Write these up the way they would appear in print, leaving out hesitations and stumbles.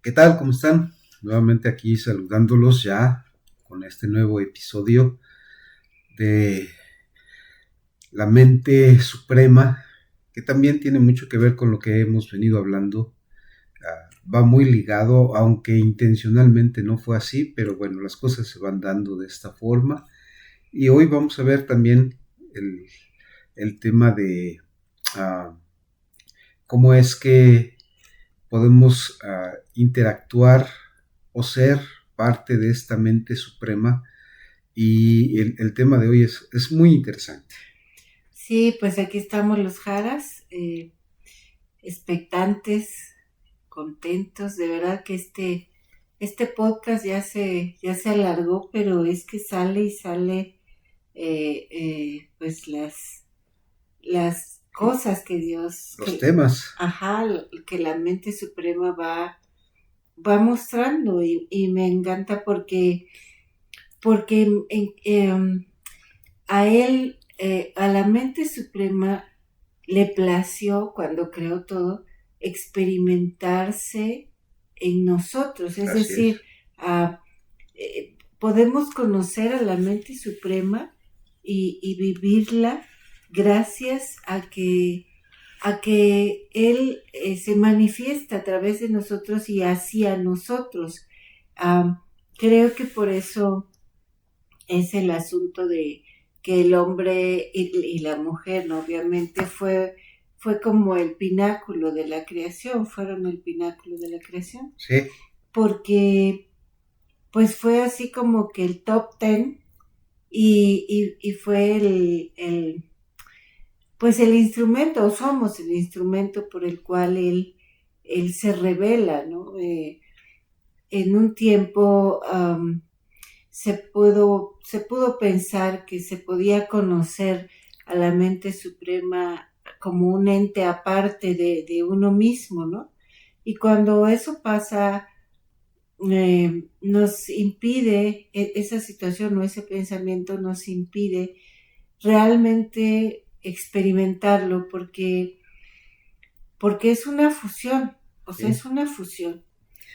¿Qué tal? ¿Cómo están? Nuevamente aquí saludándolos ya con este nuevo episodio de La Mente Suprema, que también tiene mucho que ver con lo que hemos venido hablando. Va muy ligado, aunque intencionalmente no fue así, pero bueno, las cosas se van dando de esta forma. Y hoy vamos a ver también el tema de uh, cómo es que podemos interactuar o ser parte de esta mente suprema, y el tema de hoy es muy interesante. Sí, pues aquí estamos los Jaras, expectantes, contentos. De verdad que este podcast ya se alargó, pero es que sale y sale pues las cosas que Dios, Los temas. ajá, que la mente suprema va mostrando y me encanta porque a él, a la mente suprema le plació cuando creó todo experimentarse en nosotros, es Así es. decir, podemos conocer a la mente suprema y vivirla gracias a que él se manifiesta a través de nosotros y hacia nosotros. Um, Creo que por eso es el asunto de que el hombre y la mujer, ¿no? Obviamente fue como el pináculo de la creación, fueron el pináculo de la creación, Sí. porque pues fue así como que el top ten y fue pues el instrumento, o somos el instrumento por el cual él se revela, ¿no? En un tiempo se pudo pensar que se podía conocer a la mente suprema como un ente aparte de uno mismo, ¿no? Y cuando eso pasa, nos impide, esa situación o ese pensamiento nos impide realmente experimentarlo porque es una fusión, o sea, Sí. es una fusión.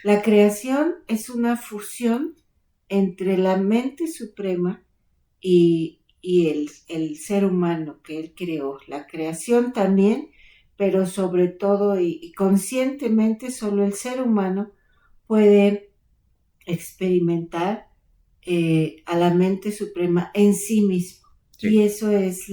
La creación es una fusión entre la mente suprema y el ser humano que él creó. La creación también, pero sobre todo y conscientemente solo el ser humano puede experimentar a la mente suprema en sí mismo. Sí. Y eso es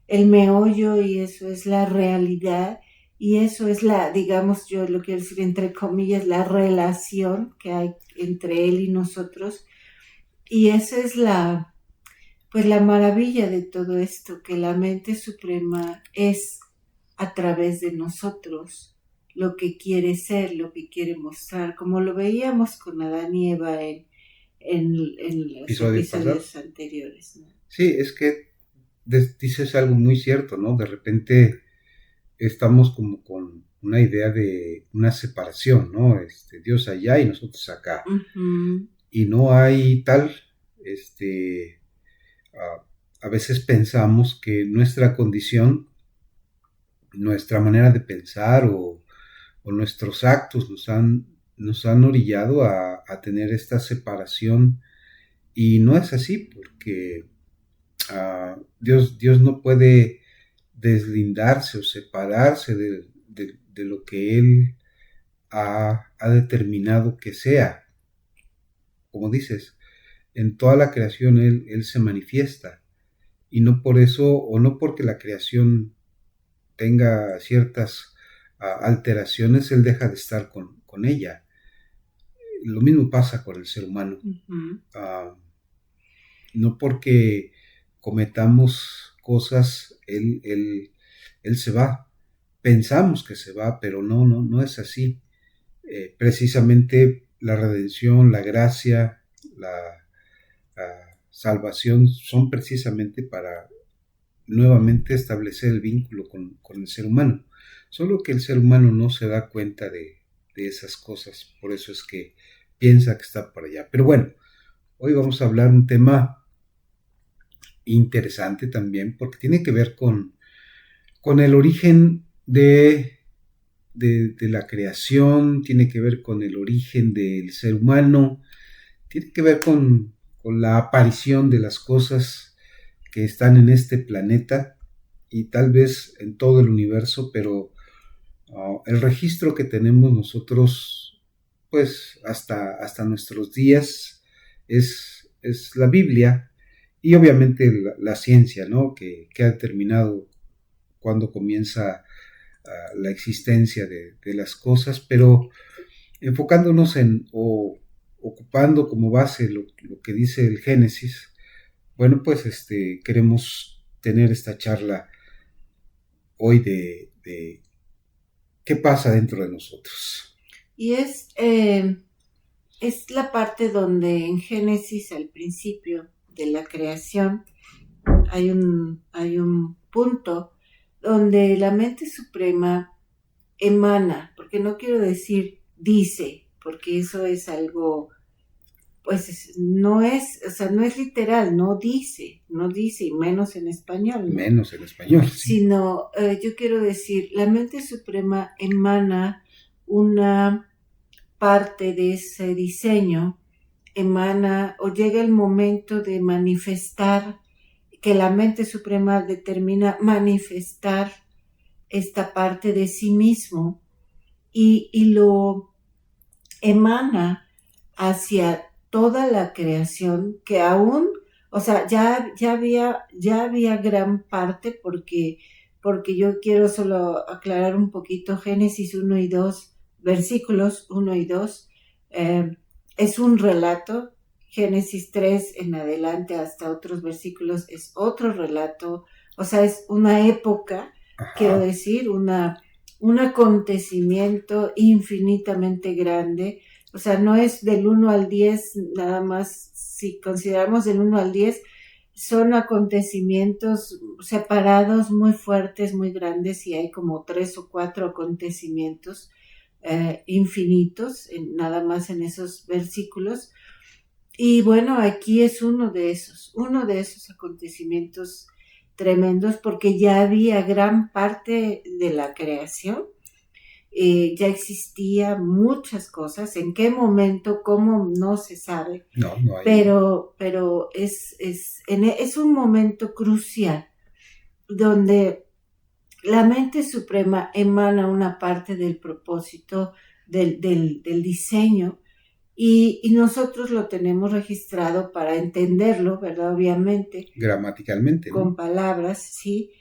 el meollo y eso es la realidad y eso es digamos, yo lo quiero decir entre comillas, la relación que hay entre él y nosotros. Y esa es pues la maravilla de todo esto, que la mente suprema es a través de nosotros lo que quiere ser, lo que quiere mostrar, como lo veíamos con Adán y Eva en los Episodio pasado. episodios anteriores, ¿no? Sí, es que dices algo muy cierto, ¿no? De repente estamos como con una idea de una separación, ¿no? Dios allá y nosotros acá. Uh-huh. Y no hay tal, este, a veces pensamos que nuestra condición, nuestra manera de pensar o nuestros actos nos han orillado a tener esta separación, y no es así, porque Dios no puede deslindarse o separarse de lo que Él ha determinado que sea. Como dices, en toda la creación Él se manifiesta, y no por eso, o no porque la creación tenga ciertas alteraciones, Él deja de estar con ella. Lo mismo pasa con el ser humano. Uh-huh. No porque cometamos cosas, él se va. Pensamos que se va, pero no es así. Precisamente la redención, la gracia, la salvación son precisamente para nuevamente establecer el vínculo con el ser humano. Solo que el ser humano no se da cuenta de esas cosas, por eso es que piensa que está por allá. Pero bueno, hoy vamos a hablar un tema interesante también, porque tiene que ver con el origen de la creación, tiene que ver con el origen del ser humano, tiene que ver con la aparición de las cosas que están en este planeta y tal vez en todo el universo, pero el registro que tenemos nosotros, pues hasta nuestros días, es la Biblia y obviamente la ciencia, ¿no? Que ha determinado cuándo comienza la existencia de las cosas, pero enfocándonos o ocupando como base lo que dice el Génesis, bueno, pues queremos tener esta charla hoy de qué pasa dentro de nosotros. Y es la parte donde en Génesis, al principio de la creación, hay un punto donde la mente suprema emana, porque no quiero decir dice, porque eso es algo, pues no es, o sea, no es literal, no dice, y menos en español, ¿no? Menos en español, sí. Sino, yo quiero decir, la mente suprema emana una parte de ese diseño, emana o llega el momento de manifestar, que la mente suprema determina manifestar esta parte de sí mismo y lo emana hacia toda la creación que aún, o sea, ya había gran parte porque yo quiero solo aclarar un poquito Génesis 1 y 2, versículos 1 y 2, es un relato. Génesis 3 en adelante hasta otros versículos es otro relato, o sea, es una época, quiero decir, un acontecimiento infinitamente grande, o sea, no es del 1 al 10 nada más, si consideramos del 1 al 10, son acontecimientos separados muy fuertes, muy grandes, y hay como 3 o 4 acontecimientos infinitos, nada más en esos versículos. Y bueno, aquí es uno de esos acontecimientos tremendos, porque ya había gran parte de la creación, ya existía muchas cosas, en qué momento, cómo, no se sabe, no hay. pero es un momento crucial donde la mente suprema emana una parte del propósito del diseño. Y nosotros lo tenemos registrado para entenderlo, ¿verdad? Obviamente. Gramaticalmente, ¿no? Con palabras, sí.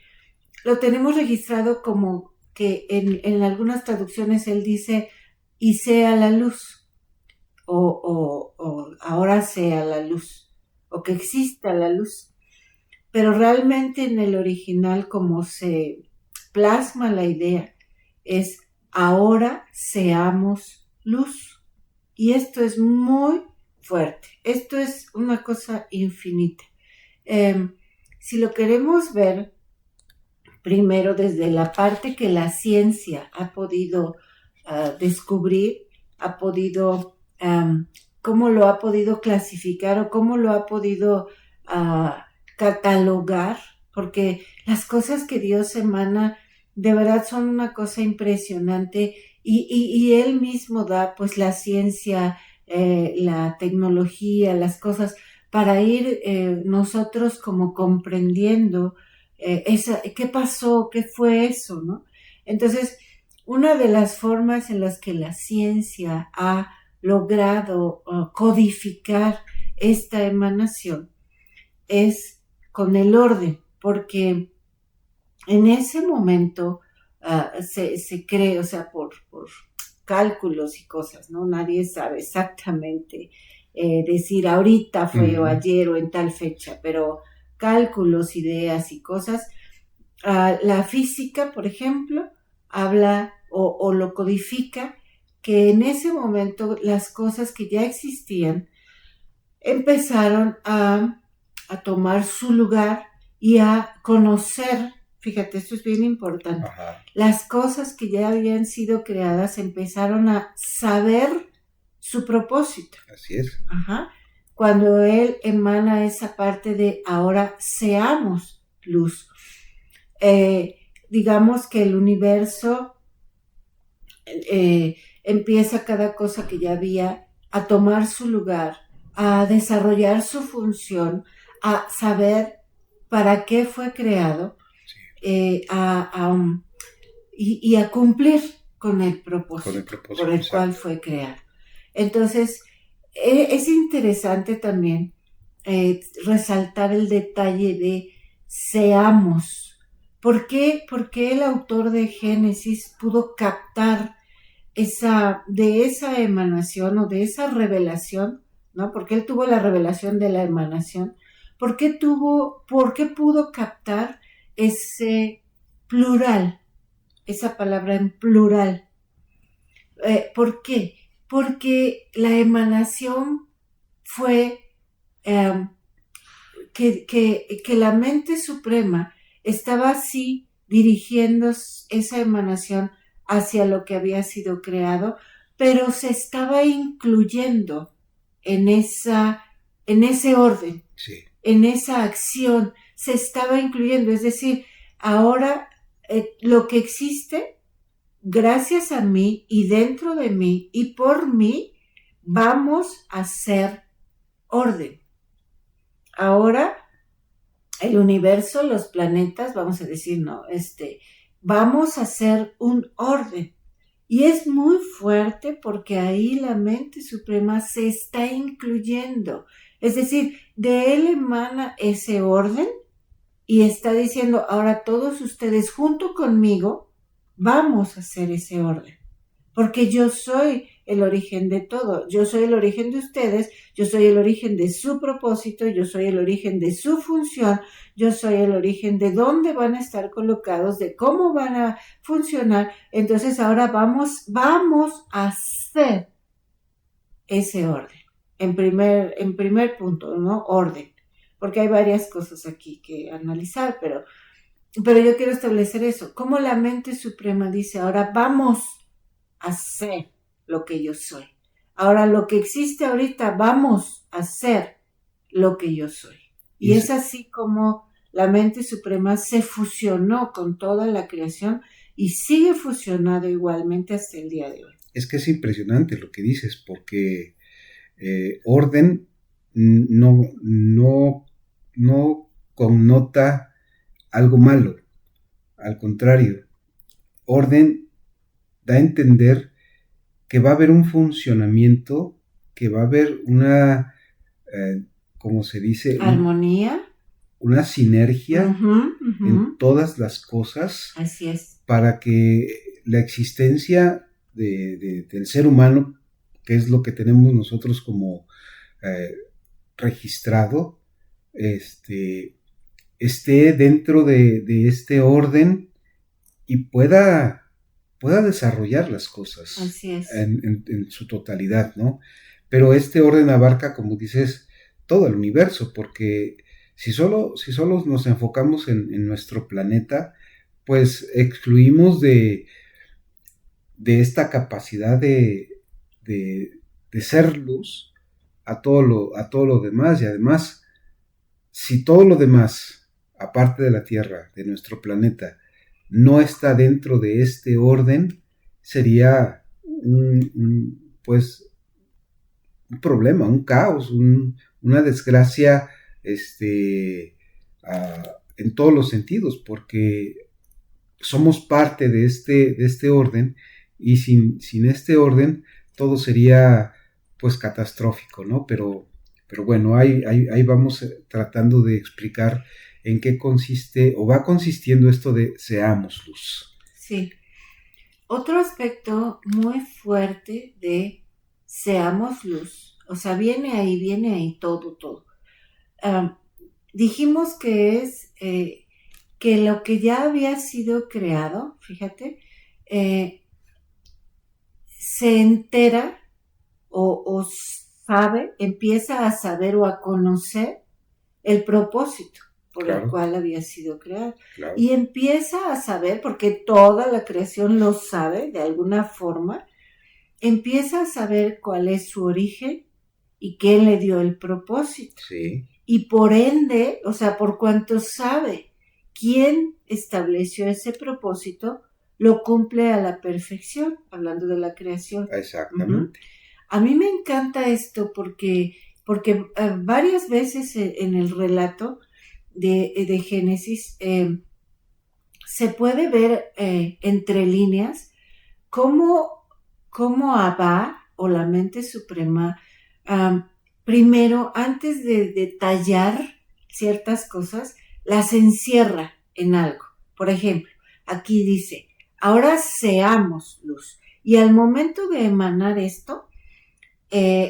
Lo tenemos registrado como que en algunas traducciones él dice, y sea la luz, o ahora sea la luz, o que exista la luz. Pero realmente en el original, como se plasma la idea, es ahora seamos luz. Y esto es muy fuerte. Esto es una cosa infinita. Si lo queremos ver primero desde la parte que la ciencia ha podido descubrir, ha podido, cómo lo ha podido clasificar o cómo lo ha podido catalogar, porque las cosas que Dios emana de verdad son una cosa impresionante. Y él mismo da pues la ciencia, la tecnología, las cosas para ir nosotros como comprendiendo qué pasó, qué fue eso, ¿no? Entonces, una de las formas en las que la ciencia ha logrado codificar esta emanación es con el orden, porque en ese momento se cree, o sea, por cálculos y cosas, ¿no? Nadie sabe exactamente decir ahorita fue o ayer o en tal fecha, pero cálculos, ideas y cosas. La física, por ejemplo, habla o lo codifica, que en ese momento las cosas que ya existían empezaron a tomar su lugar y a conocer. Fíjate, esto es bien importante. Ajá. Las cosas que ya habían sido creadas empezaron a saber su propósito. Así es. Ajá. Cuando él emana esa parte de ahora seamos luz. Digamos que el universo empieza cada cosa que ya había a tomar su lugar, a desarrollar su función, a saber para qué fue creado, y a cumplir con el propósito por el cual fue creado. Entonces, es interesante también resaltar el detalle de seamos. ¿Por qué el autor de Génesis pudo captar de esa emanación o de esa revelación, ¿no? Porque él tuvo la revelación de la emanación. ¿Por qué pudo captar ese plural, esa palabra en plural? ¿Por qué? Porque la emanación fue que la mente suprema estaba así dirigiendo esa emanación hacia lo que había sido creado, pero se estaba incluyendo en ese orden, sí, en esa acción, se estaba incluyendo, es decir, ahora lo que existe, gracias a mí y dentro de mí y por mí, vamos a ser orden. Ahora, el universo, los planetas, vamos a decir, no, vamos a hacer un orden. Y es muy fuerte porque ahí la mente suprema se está incluyendo. Es decir, de él emana ese orden y está diciendo, ahora todos ustedes junto conmigo vamos a hacer ese orden. Porque yo soy el origen de todo, yo soy el origen de ustedes, yo soy el origen de su propósito, yo soy el origen de su función, yo soy el origen de dónde van a estar colocados, de cómo van a funcionar. Entonces ahora vamos a hacer ese orden. En primer punto, ¿no? Orden. Porque hay varias cosas aquí que analizar, pero yo quiero establecer eso. Cómo la mente suprema dice, ahora vamos a ser lo que yo soy. Ahora lo que existe ahorita, vamos a ser lo que yo soy. Y es así como la mente suprema se fusionó con toda la creación y sigue fusionado igualmente hasta el día de hoy. Es que es impresionante lo que dices, porque orden no connota algo malo. Al contrario, orden da a entender que va a haber un funcionamiento, que va a haber una, ¿cómo se dice? Armonía. Una sinergia en todas las cosas. Así es. Para que la existencia del ser humano, que es lo que tenemos nosotros como registrado, esté dentro de este orden y pueda desarrollar las cosas. Así es. En su totalidad, ¿no? Pero este orden abarca, como dices, todo el universo, porque si solo nos enfocamos en nuestro planeta, pues excluimos de esta capacidad de ser luz a todo lo demás. Y además, si todo lo demás, aparte de la Tierra, de nuestro planeta, no está dentro de este orden, sería un problema, un caos, una desgracia en todos los sentidos, porque somos parte de este orden, y sin este orden todo sería pues catastrófico, ¿no? Pero bueno, ahí vamos tratando de explicar en qué consiste o va consistiendo esto de seamos luz. Sí. Otro aspecto muy fuerte de seamos luz, o sea, viene ahí todo. Dijimos que es que lo que ya había sido creado, fíjate, se entera o sabe, empieza a saber o a conocer el propósito por el cual había sido creado. Claro. Y empieza a saber, porque toda la creación lo sabe de alguna forma, empieza a saber cuál es su origen y quién le dio el propósito. Sí. Y por ende, o sea, por cuanto sabe quién estableció ese propósito, lo cumple a la perfección, hablando de la creación. Exactamente. A mí me encanta esto porque varias veces en el relato de Génesis se puede ver entre líneas cómo Abba o la mente suprema primero, antes de detallar ciertas cosas, las encierra en algo. Por ejemplo, aquí dice, ahora seamos luz. Y al momento de emanar esto,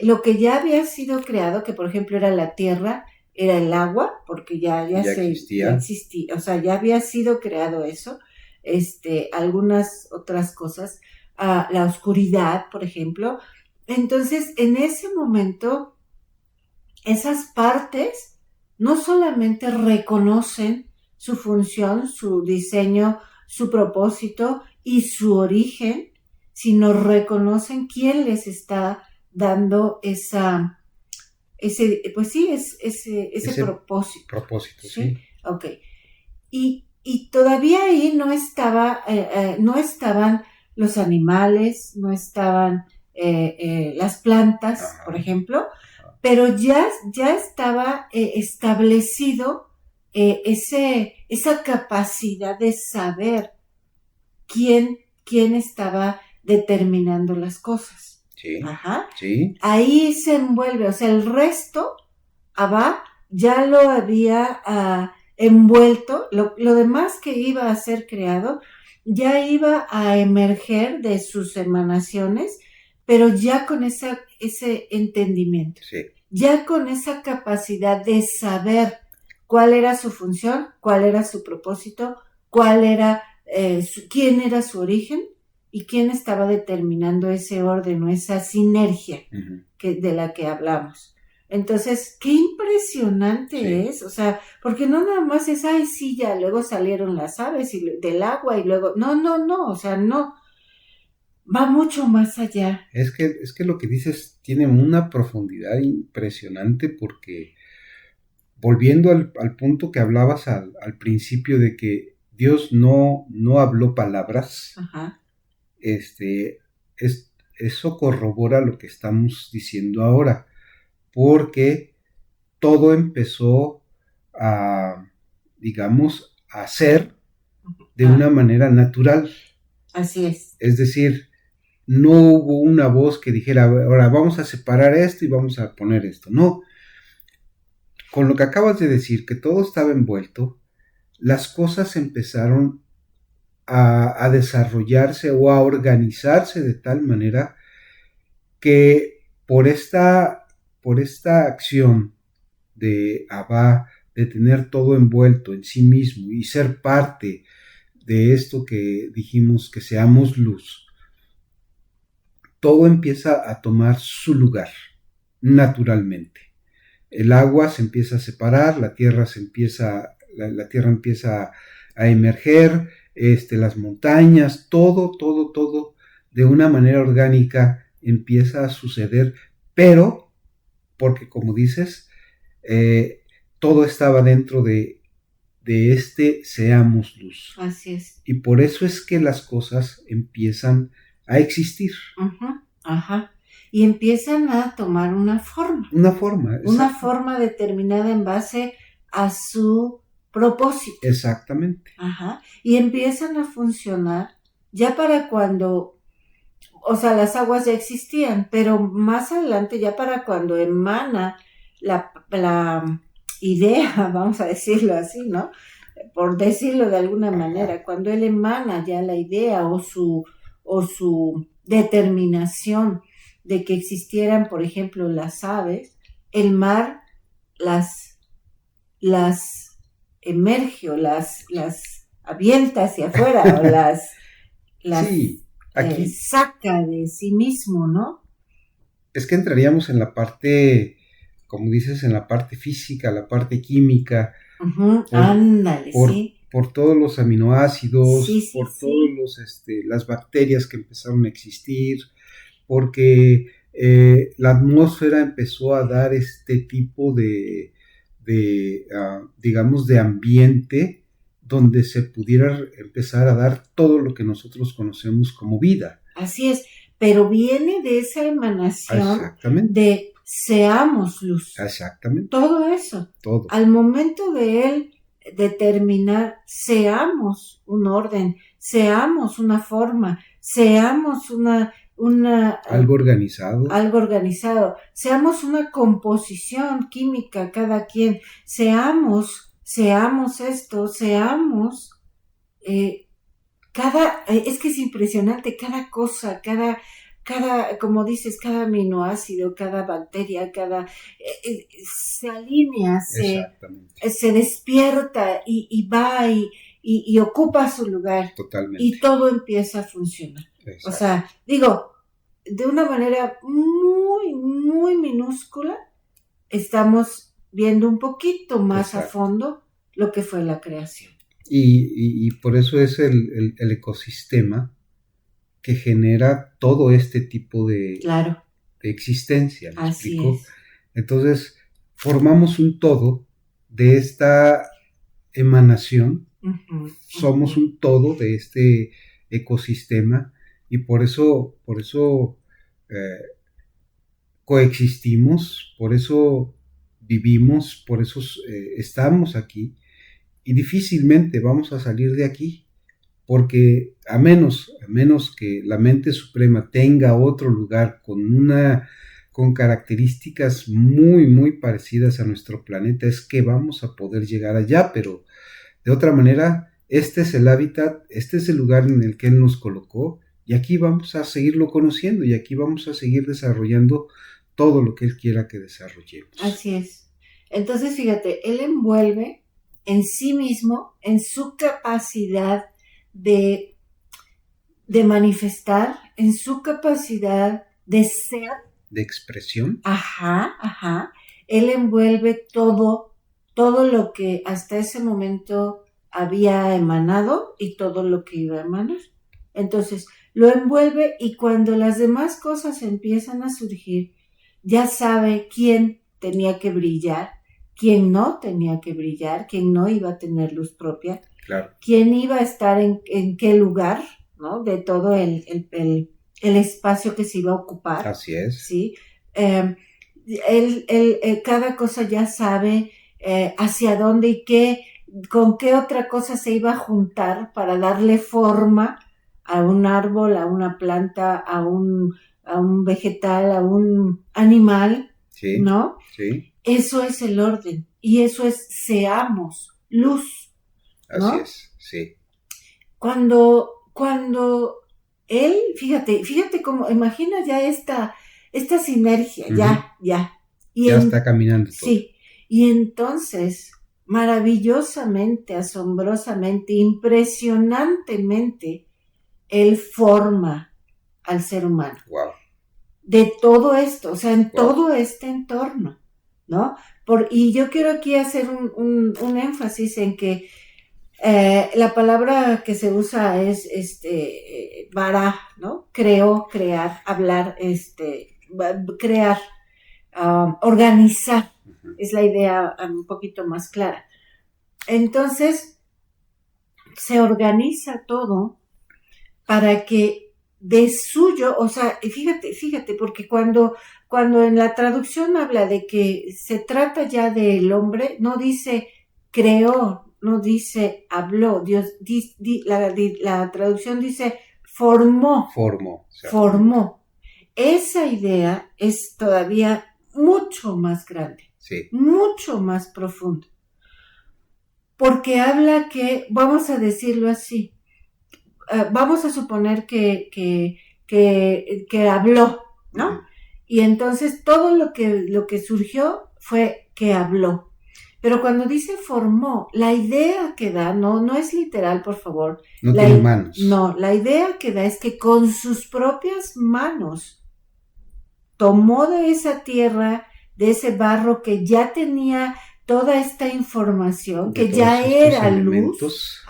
lo que ya había sido creado, que por ejemplo era la tierra, era el agua, porque ya existía, o sea, ya había sido creado eso, algunas otras cosas, la oscuridad, por ejemplo. Entonces, en ese momento, esas partes no solamente reconocen su función, su diseño, su propósito y su origen, sino reconocen quién les está dando ese propósito. Propósito, ¿sí? Ok. Y todavía ahí no estaban los animales, no estaban las plantas, por ejemplo, pero ya estaba establecido esa capacidad de saber quién estaba determinando las cosas. Sí. Ajá. Sí. Ahí se envuelve, o sea, el resto, Abba ya lo había envuelto, lo demás que iba a ser creado, ya iba a emerger de sus emanaciones, pero ya con ese entendimiento, sí. Ya con esa capacidad de saber cuál era su función, cuál era su propósito, cuál era quién era su origen y quién estaba determinando ese orden o esa sinergia de la que hablamos. Entonces, qué impresionante es, o sea, porque no nada más es, ay, sí, ya, luego salieron las aves del agua y luego, no, o sea, no, va mucho más allá. Es que lo que dices tiene una profundidad impresionante porque, volviendo al punto que hablabas al principio de que Dios no habló palabras, eso corrobora lo que estamos diciendo ahora, porque todo empezó a ser de una manera natural. Así es. Es decir, no hubo una voz que dijera, ahora vamos a separar esto y vamos a poner esto. No. Con lo que acabas de decir, que todo estaba envuelto, las cosas empezaron a desarrollarse o a organizarse de tal manera que por esta acción de Abba, de tener todo envuelto en sí mismo y ser parte de esto que dijimos que seamos luz, todo empieza a tomar su lugar naturalmente. El agua se empieza a separar, la tierra empieza a emerger, las montañas, todo de una manera orgánica empieza a suceder, pero porque, como dices, todo estaba dentro de seamos luz. Así es. Y por eso es que las cosas empiezan a existir. Y empiezan a tomar una forma. Una forma. Exacto. Una forma determinada en base a su propósito. Exactamente. Y empiezan a funcionar ya para cuando, o sea, las aguas ya existían, pero más adelante ya para cuando emana la idea, vamos a decirlo así, ¿no? Por decirlo de alguna manera, cuando él emana ya la idea o su determinación de que existieran, por ejemplo, las aves, el mar las emerge o las avienta hacia afuera o las sí, aquí, saca de sí mismo, ¿no? Es que entraríamos en la parte, como dices, en la parte física, la parte química. Ándale, sí. Por todos los aminoácidos, sí, por todos las bacterias que empezaron a existir, porque la atmósfera empezó a dar este tipo digamos, de ambiente donde se pudiera empezar a dar todo lo que nosotros conocemos como vida. Así es, pero viene de esa emanación de seamos luz. Exactamente. Todo eso. Todo. Al momento de él determinar, seamos un orden, seamos una forma, seamos algo organizado, seamos una composición química cada quien, seamos esto, seamos es que es impresionante, cada cosa, cada, como dices, cada aminoácido, cada bacteria, se alinea, se despierta y va y ocupa su lugar. Totalmente. Y todo empieza a funcionar. Exacto. O sea, digo, de una manera muy, muy minúscula, estamos viendo un poquito más a fondo lo que fue la creación. Y por eso es el ecosistema que genera todo este tipo de existencia. ¿Me explico? Es. Entonces, formamos un todo de esta emanación, somos un todo de este ecosistema y por eso coexistimos, por eso vivimos, por eso estamos aquí. Y difícilmente vamos a salir de aquí, porque a menos que la mente suprema tenga otro lugar con características muy, muy parecidas a nuestro planeta, es que vamos a poder llegar allá, pero de otra manera, este es el hábitat, este es el lugar en el que Él nos colocó, y aquí vamos a seguirlo conociendo, y aquí vamos a seguir desarrollando todo lo que Él quiera que desarrollemos. Así es. Entonces, fíjate, Él envuelve en sí mismo, en su capacidad de manifestar, en su capacidad de ser. De expresión. Él envuelve todo lo que hasta ese momento había emanado y todo lo que iba a emanar. Entonces, lo envuelve y cuando las demás cosas empiezan a surgir, ya sabe quién tenía que brillar, quién no tenía que brillar, quién no iba a tener luz propia, quién iba a estar en qué lugar, ¿no? De todo el espacio que se iba a ocupar. Así es. ¿Sí? Cada cosa ya sabe hacia dónde y con qué otra cosa se iba a juntar para darle forma a un árbol, a una planta, a un vegetal, a un animal, ¿no? Sí. Eso es el orden y eso es seamos luz, ¿no? Así es, sí. Cuando él, fíjate cómo, imagina ya esta sinergia, ya. Y ya está caminando todo. Sí, y entonces, maravillosamente, asombrosamente, impresionantemente, él forma al ser humano. Wow. De todo esto, o sea, en todo este entorno, ¿no? Y yo quiero aquí hacer un énfasis en que la palabra que se usa es bara, ¿no? Creó, crear, hablar, crear, organizar. Es la idea un poquito más clara. Entonces, se organiza todo para que de suyo, o sea, fíjate, porque cuando en la traducción habla de que se trata ya del hombre, no dice creó, no dice habló, Dios, la traducción dice formó. Esa idea es todavía mucho más grande, mucho más profunda, porque habla que, vamos a decirlo así, vamos a suponer que habló, ¿no? Y entonces todo lo que surgió fue que habló. Pero cuando dice formó, la idea que da, no es literal, por favor. No tiene manos. No, la idea que da es que con sus propias manos tomó de esa tierra, de ese barro que ya tenía toda esta información, que ya era luz.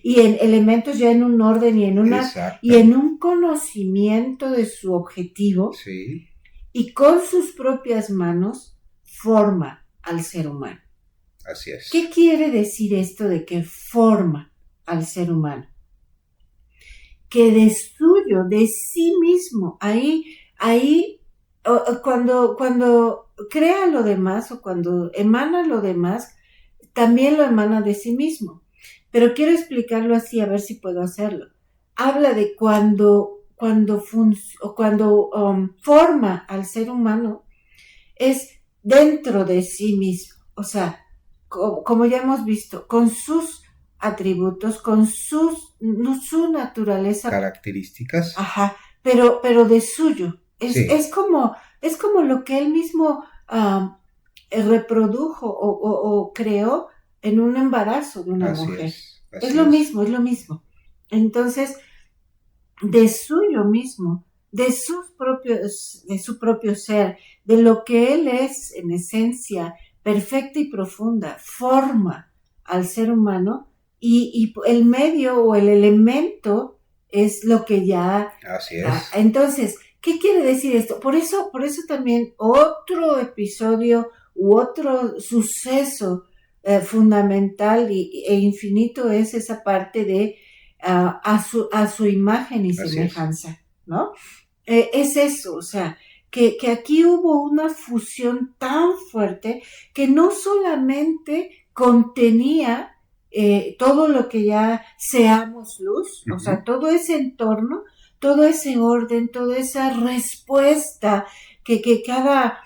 Y en elementos ya en un orden y en un conocimiento de su objetivo. Y con sus propias manos forma al ser humano. Así es. ¿Qué quiere decir esto de que forma al ser humano? Que de suyo, de sí mismo, cuando crea lo demás o cuando emana lo demás, también lo emana de sí mismo. Pero quiero explicarlo así, a ver si puedo hacerlo. Habla de cuando forma al ser humano, es dentro de sí mismo. O sea, como ya hemos visto, con sus atributos, con su naturaleza. Características. Ajá, pero de suyo. Sí. Es como lo que él mismo reprodujo o creó en un embarazo de una Así mujer. así Es lo mismo. Entonces, de suyo mismo, de su propio ser, de lo que él es en esencia perfecta y profunda, forma al ser humano y el medio o el elemento es lo que ya... Así es. Entonces, ¿qué quiere decir esto? Por eso también otro episodio u otro suceso fundamental e infinito es esa parte de a su imagen y semejanza, ¿no? Es eso, o sea, que aquí hubo una fusión tan fuerte que no solamente contenía todo lo que ya seamos luz, o sea, todo ese entorno, todo ese orden, toda esa respuesta que cada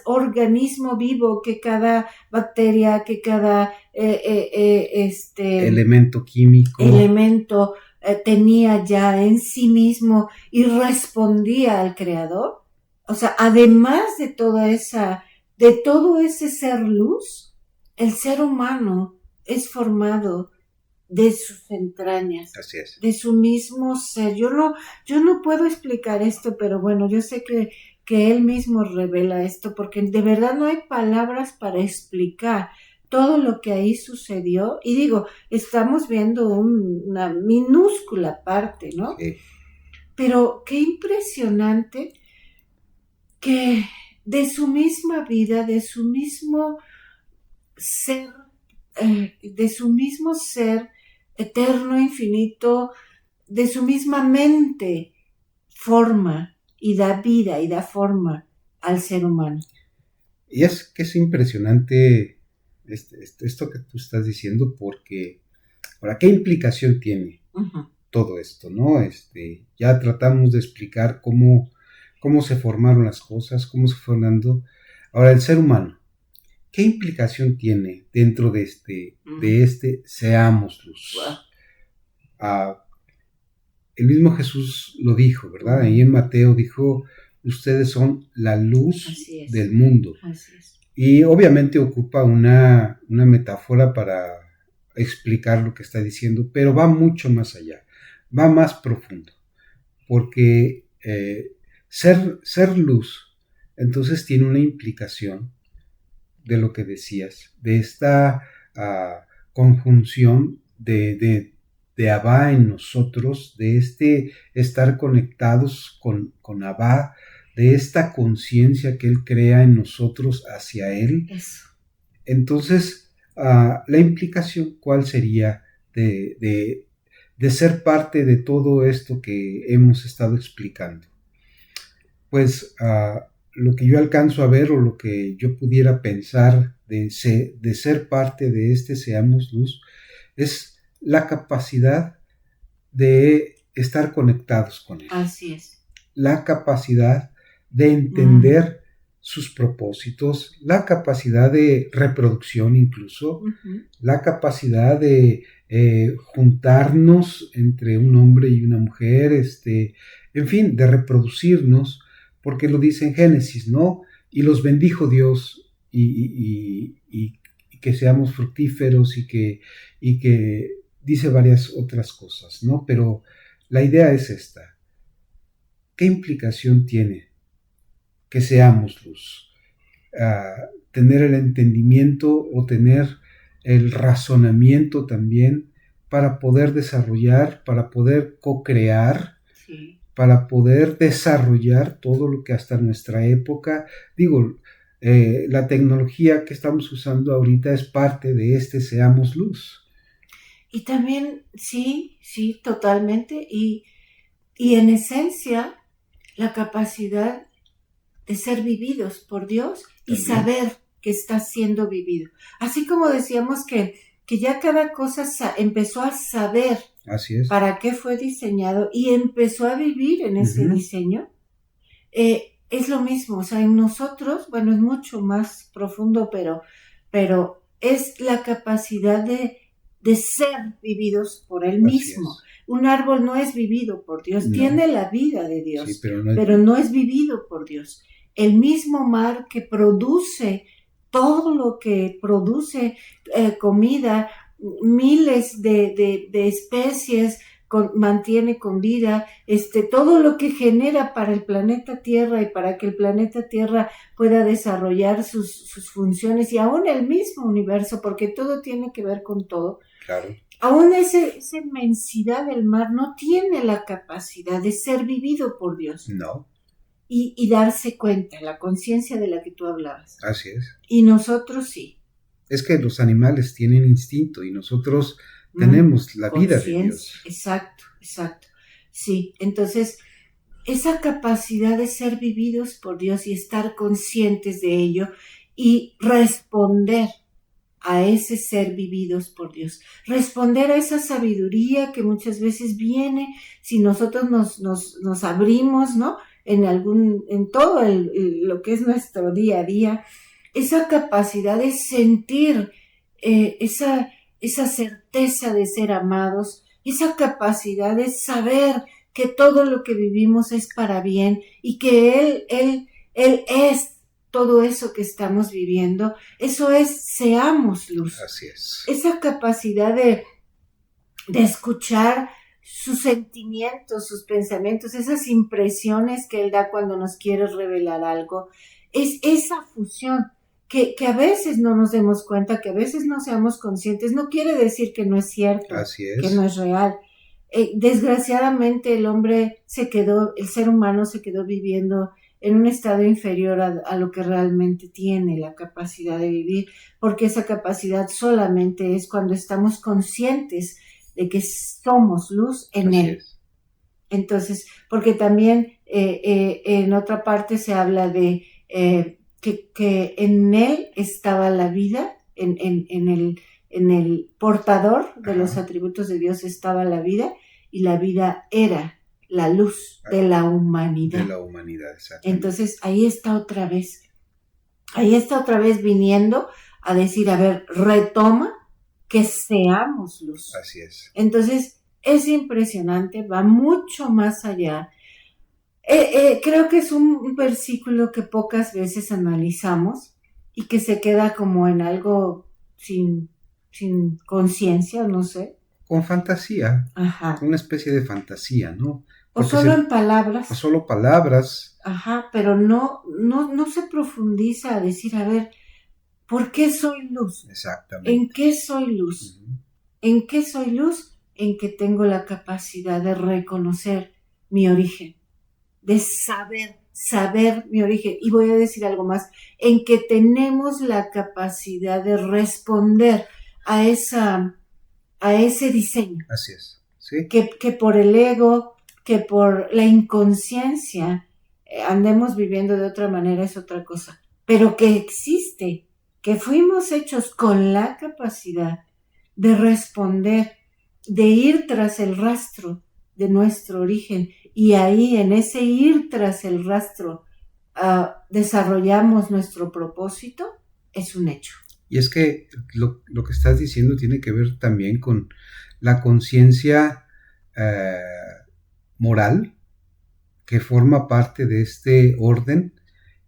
organismo vivo, que cada bacteria, que cada elemento químico, tenía ya en sí mismo y respondía al creador. O sea, además de todo ese ser luz, el ser humano es formado de sus entrañas, así es, de su mismo ser. Yo no puedo explicar esto, pero bueno, yo sé que él mismo revela esto, porque de verdad no hay palabras para explicar todo lo que ahí sucedió. Y digo, estamos viendo una minúscula parte, ¿no? Sí. Pero qué impresionante que de su misma vida, de su mismo ser, eterno, infinito, de su misma mente, forma y da vida y da forma al ser humano. Y es que es impresionante esto que tú estás diciendo, porque ahora, ¿qué implicación tiene todo esto, no? Ya tratamos de explicar cómo se formaron las cosas, cómo se fue dando. Ahora, el ser humano, ¿qué implicación tiene dentro de seamos luz? Wow. El mismo Jesús lo dijo, ¿verdad? Ahí en Mateo dijo, ustedes son la luz del mundo. Así es. Y obviamente ocupa una metáfora para explicar lo que está diciendo, pero va mucho más allá, va más profundo, porque ser luz, entonces tiene una implicación de lo que decías, de esta conjunción de Abba en nosotros, de estar conectados con Abba, de esta conciencia que Él crea en nosotros hacia Él. Eso. Entonces, la implicación, ¿cuál sería de ser parte de todo esto que hemos estado explicando? Pues lo que yo alcanzo a ver o lo que yo pudiera pensar de ser parte de Seamos Luz es la capacidad de estar conectados con Él. Así es. La capacidad de entender sus propósitos, la capacidad de reproducción incluso, la capacidad de juntarnos entre un hombre y una mujer, en fin, de reproducirnos, porque lo dice en Génesis, ¿no? Y los bendijo Dios y que seamos fructíferos y que dice varias otras cosas, ¿no? Pero la idea es esta. ¿Qué implicación tiene que seamos luz? Tener el entendimiento o tener el razonamiento también para poder desarrollar, para poder co-crear, para poder desarrollar todo lo que hasta nuestra época, digo, la tecnología que estamos usando ahorita es parte de seamos luz. Y también, sí, totalmente. Y en esencia, la capacidad de ser vividos por Dios y También. saber que está siendo vivido. Así como decíamos que ya cada cosa empezó a saber Así es. para qué fue diseñado y empezó a vivir en ese diseño, es lo mismo. O sea, en nosotros, bueno, es mucho más profundo, pero es la capacidad de ser vividos por Él mismo. Un árbol no es vivido por Dios, tiene la vida de Dios, sí, pero no es vivido por Dios. El mismo mar que produce todo lo que produce comida, miles de especies, mantiene con vida, todo lo que genera para el planeta Tierra y para que el planeta Tierra pueda desarrollar sus funciones, y aún el mismo universo, porque todo tiene que ver con todo. Claro. Aún esa inmensidad del mar no tiene la capacidad de ser vivido por Dios. No. Y darse cuenta, la conciencia de la que tú hablabas. Así es. Y nosotros sí. Es que los animales tienen instinto y nosotros tenemos la vida de Dios. Exacto. Sí, entonces esa capacidad de ser vividos por Dios y estar conscientes de ello y responder a ese ser vividos por Dios, responder a esa sabiduría que muchas veces viene si nosotros nos abrimos, ¿no? En todo lo que es nuestro día a día, esa capacidad de sentir esa certeza de ser amados, esa capacidad de saber que todo lo que vivimos es para bien y que Él es todo eso que estamos viviendo. Eso es, seamos luz. Así es. Esa capacidad de escuchar sus sentimientos, sus pensamientos, esas impresiones que Él da cuando nos quiere revelar algo, es esa fusión que a veces no nos demos cuenta, que a veces no seamos conscientes. No quiere decir que no es cierto, así es, que no es real. Desgraciadamente el ser humano se quedó viviendo en un estado inferior a lo que realmente tiene la capacidad de vivir, porque esa capacidad solamente es cuando estamos conscientes de que somos luz en así Él. Es. Entonces, porque también en otra parte se habla de que en Él estaba la vida, en el portador de los atributos de Dios estaba la vida, y la vida era la luz de la humanidad. De la humanidad, exactamente. Entonces, ahí está otra vez viniendo a decir, a ver, retoma que seamos luz. Así es. Entonces, es impresionante, va mucho más allá. Creo que es un versículo que pocas veces analizamos y que se queda como en algo sin conciencia, no sé. Con fantasía. Ajá. Una especie de fantasía, ¿no? Porque o solo en palabras. O solo palabras. Ajá, pero no se profundiza a decir, a ver, ¿por qué soy luz? Exactamente. ¿En qué soy luz? Uh-huh. ¿En qué soy luz? En que tengo la capacidad de reconocer mi origen, de saber mi origen. Y voy a decir algo más, en que tenemos la capacidad de responder a ese diseño. Así es, sí. Que por el ego, que por la inconsciencia andemos viviendo de otra manera es otra cosa, pero que existe, que fuimos hechos con la capacidad de responder, de ir tras el rastro de nuestro origen, y ahí en ese ir tras el rastro desarrollamos nuestro propósito, es un hecho. Y es que lo que estás diciendo tiene que ver también con la conciencia moral que forma parte de este orden,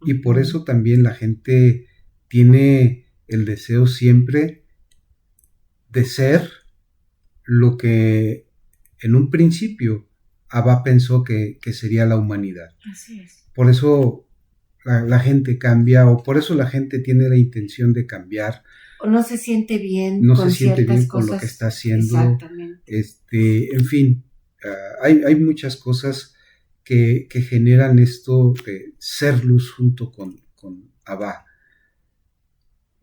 y por eso también la gente tiene el deseo siempre de ser lo que en un principio Abba pensó que sería la humanidad. Así es. Por eso la gente cambia, o por eso la gente tiene la intención de cambiar. O no se siente bien no con se siente ciertas bien cosas. Con lo que está haciendo. Exactamente. En fin, hay muchas cosas que generan esto de ser luz junto con Abba.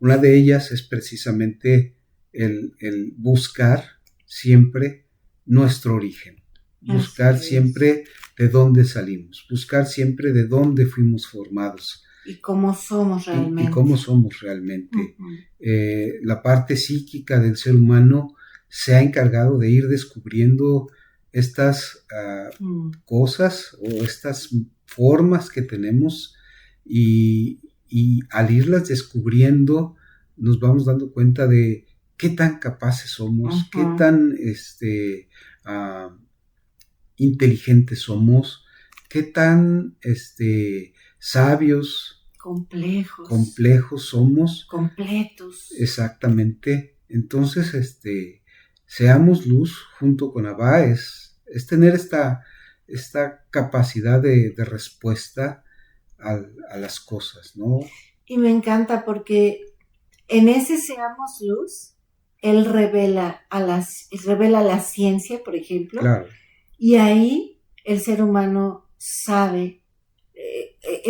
Una de ellas es precisamente el buscar siempre nuestro origen, buscar siempre de dónde salimos, buscar siempre de dónde fuimos formados. Y cómo somos realmente. Y cómo somos realmente. La parte psíquica del ser humano se ha encargado de ir descubriendo estas cosas o estas formas que tenemos y al irlas descubriendo nos vamos dando cuenta de qué tan capaces somos, qué tan inteligentes somos, qué tan sabios, complejos somos, completos. Exactamente. Entonces, seamos luz junto con Abba, es tener esta capacidad de respuesta a las cosas, ¿no? Y me encanta porque en ese seamos luz, él revela la ciencia, por ejemplo, claro. Y ahí el ser humano sabe,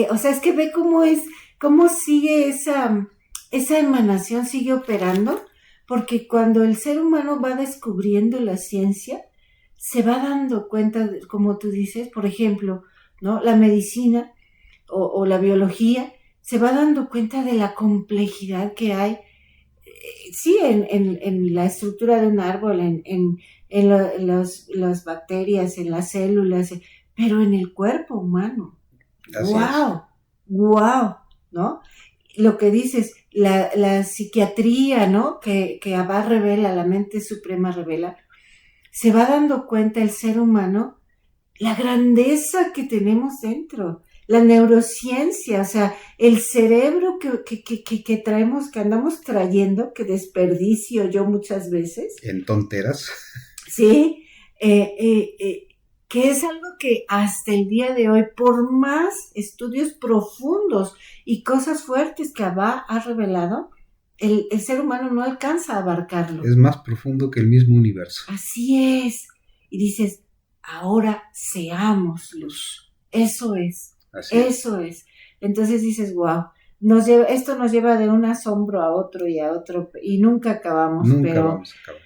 o sea, es que ve cómo sigue esa emanación, sigue operando, porque cuando el ser humano va descubriendo la ciencia, se va dando cuenta, como tú dices, por ejemplo, ¿no? La medicina o la biología, se va dando cuenta de la complejidad que hay, sí, en la estructura de un árbol, en las bacterias, en las células, pero en el cuerpo humano. ¡Wow! ¿No? Lo que dices, la psiquiatría, ¿no? Que Abba revela, la mente suprema revela, se va dando cuenta el ser humano la grandeza que tenemos dentro, la neurociencia, o sea, el cerebro que traemos, que andamos trayendo, que desperdicio yo muchas veces. En tonteras. Sí, que es algo que hasta el día de hoy, por más estudios profundos y cosas fuertes que Abba ha revelado, el ser humano no alcanza a abarcarlo. Es más profundo que el mismo universo. Así es. Y dices, ahora seamos luz. Eso es. Eso es. Entonces dices, wow, esto nos lleva de un asombro a otro y nunca acabamos. Nunca vamos a acabar.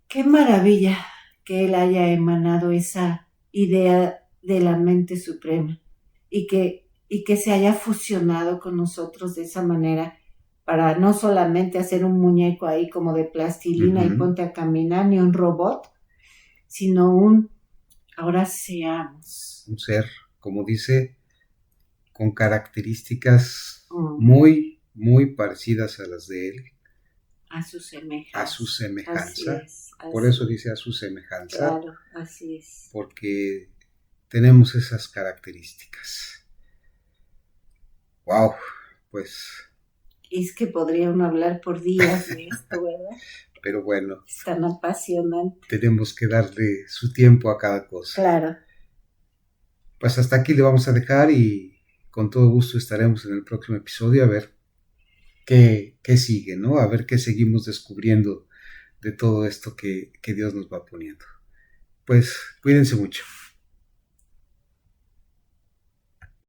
Qué maravilla que él haya emanado esa idea de la mente suprema y que se haya fusionado con nosotros de esa manera para no solamente hacer un muñeco ahí como de plastilina y ponte a caminar, ni un robot, sino ahora seamos. Un ser, como dice, con características muy, muy parecidas a las de él. A su semejanza. A su semejanza. Así es. Por eso dice a su semejanza. Claro, así es. Porque tenemos esas características. Wow, pues. Es que podría uno hablar por días de esto, ¿verdad? Pero bueno. Es tan apasionante. Tenemos que darle su tiempo a cada cosa. Claro. Pues hasta aquí le vamos a dejar y con todo gusto estaremos en el próximo episodio a ver qué sigue, ¿no? A ver qué seguimos descubriendo de todo esto que Dios nos va poniendo. Pues cuídense mucho.